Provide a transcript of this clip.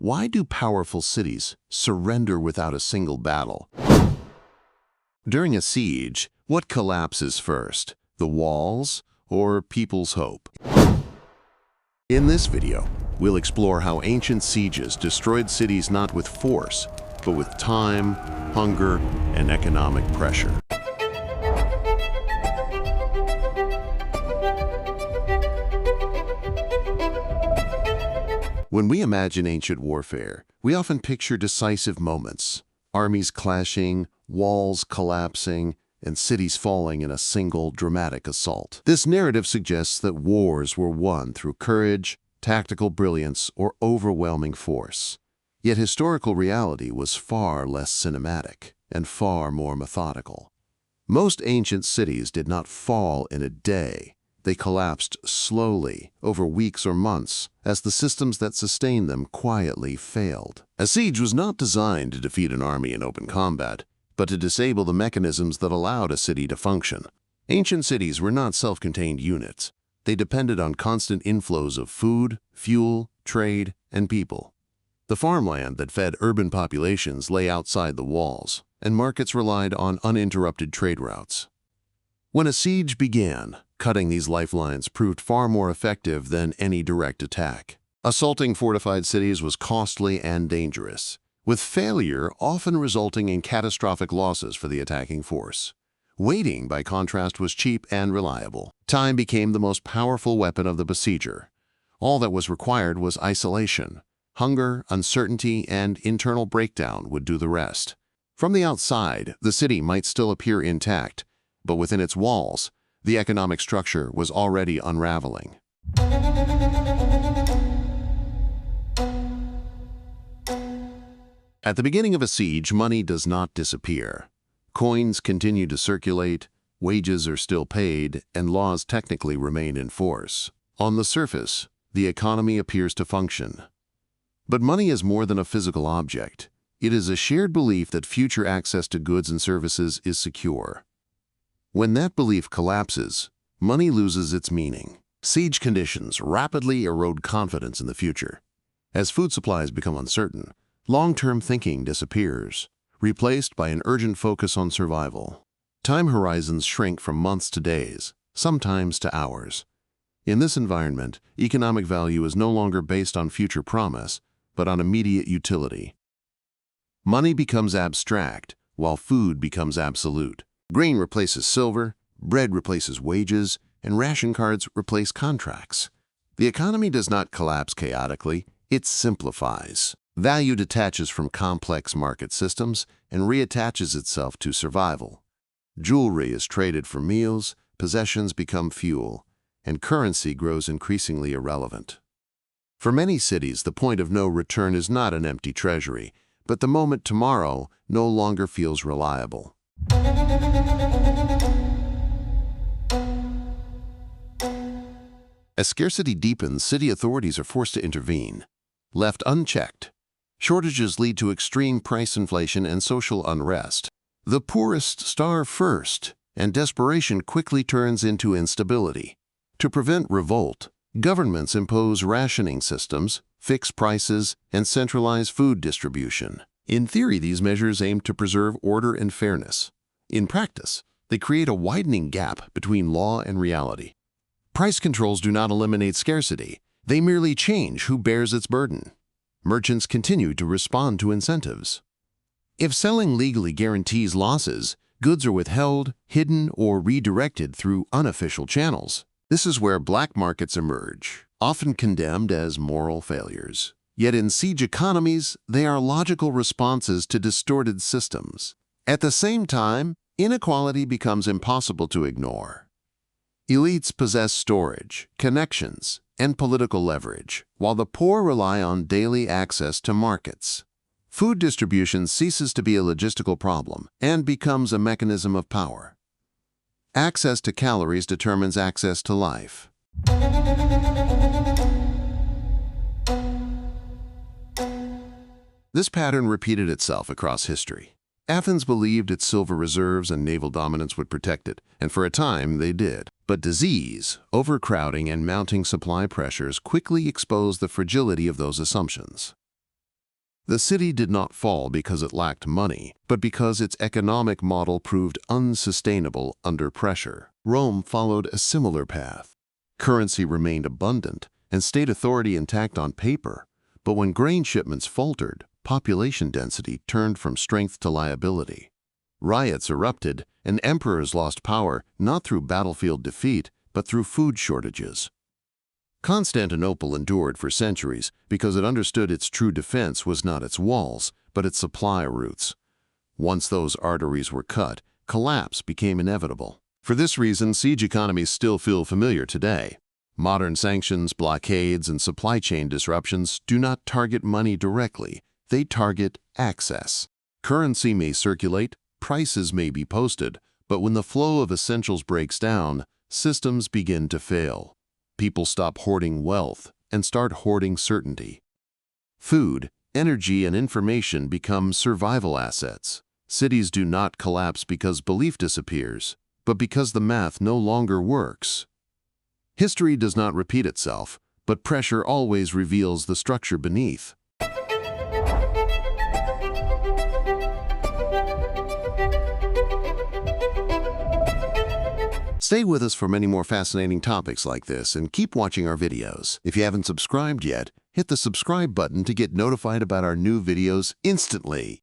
Why do powerful cities surrender without a single battle? During a siege, what collapses first, the walls or people's hope? In this video, we'll explore how ancient sieges destroyed cities not with force, but with time, hunger, and economic pressure. When we imagine ancient warfare, we often picture decisive moments, armies clashing, walls collapsing, and cities falling in a single dramatic assault. This narrative suggests that wars were won through courage, tactical brilliance, or overwhelming force. Yet historical reality was far less cinematic and far more methodical. Most ancient cities did not fall in a day. They collapsed slowly, over weeks or months, as the systems that sustained them quietly failed. A siege was not designed to defeat an army in open combat, but to disable the mechanisms that allowed a city to function. Ancient cities were not self-contained units. They depended on constant inflows of food, fuel, trade, and people. The farmland that fed urban populations lay outside the walls, and markets relied on uninterrupted trade routes. When a siege began, cutting these lifelines proved far more effective than any direct attack. Assaulting fortified cities was costly and dangerous, with failure often resulting in catastrophic losses for the attacking force. Waiting, by contrast, was cheap and reliable. Time became the most powerful weapon of the besieger. All that was required was isolation. Hunger, uncertainty, and internal breakdown would do the rest. From the outside, the city might still appear intact, but within its walls, the economic structure was already unraveling. At the beginning of a siege, money does not disappear. Coins continue to circulate, wages are still paid, and laws technically remain in force. On the surface, the economy appears to function. But money is more than a physical object. It is a shared belief that future access to goods and services is secure. When that belief collapses, money loses its meaning. Siege conditions rapidly erode confidence in the future. As food supplies become uncertain, long-term thinking disappears, replaced by an urgent focus on survival. Time horizons shrink from months to days, sometimes to hours. In this environment, economic value is no longer based on future promise, but on immediate utility. Money becomes abstract, while food becomes absolute. Grain replaces silver, bread replaces wages, and ration cards replace contracts. The economy does not collapse chaotically, it simplifies. Value detaches from complex market systems and reattaches itself to survival. Jewelry is traded for meals, possessions become fuel, and currency grows increasingly irrelevant. For many cities, the point of no return is not an empty treasury, but the moment tomorrow no longer feels reliable. As scarcity deepens, city authorities are forced to intervene. Left unchecked, shortages lead to extreme price inflation and social unrest. The poorest starve first, and desperation quickly turns into instability. To prevent revolt, governments impose rationing systems, fix prices, and centralize food distribution. In theory, these measures aim to preserve order and fairness. In practice, they create a widening gap between law and reality. Price controls do not eliminate scarcity. They merely change who bears its burden. Merchants continue to respond to incentives. If selling legally guarantees losses, goods are withheld, hidden, or redirected through unofficial channels. This is where black markets emerge, often condemned as moral failures. Yet in siege economies, they are logical responses to distorted systems. At the same time, inequality becomes impossible to ignore. Elites possess storage, connections, and political leverage, while the poor rely on daily access to markets. Food distribution ceases to be a logistical problem and becomes a mechanism of power. Access to calories determines access to life. This pattern repeated itself across history. Athens believed its silver reserves and naval dominance would protect it, and for a time they did. But disease, overcrowding, and mounting supply pressures quickly exposed the fragility of those assumptions. The city did not fall because it lacked money, but because its economic model proved unsustainable under pressure. Rome followed a similar path. Currency remained abundant and state authority intact on paper, but when grain shipments faltered, population density turned from strength to liability. Riots erupted, and emperors lost power not through battlefield defeat, but through food shortages. Constantinople endured for centuries because it understood its true defense was not its walls, but its supply routes. Once those arteries were cut, collapse became inevitable. For this reason, siege economies still feel familiar today. Modern sanctions, blockades, and supply chain disruptions do not target money directly. They target access. Currency may circulate, prices may be posted, but when the flow of essentials breaks down, systems begin to fail. People stop hoarding wealth and start hoarding certainty. Food, energy, and information become survival assets. Cities do not collapse because belief disappears, but because the math no longer works. History does not repeat itself, but pressure always reveals the structure beneath. Stay with us for many more fascinating topics like this and keep watching our videos. If you haven't subscribed yet, hit the subscribe button to get notified about our new videos instantly.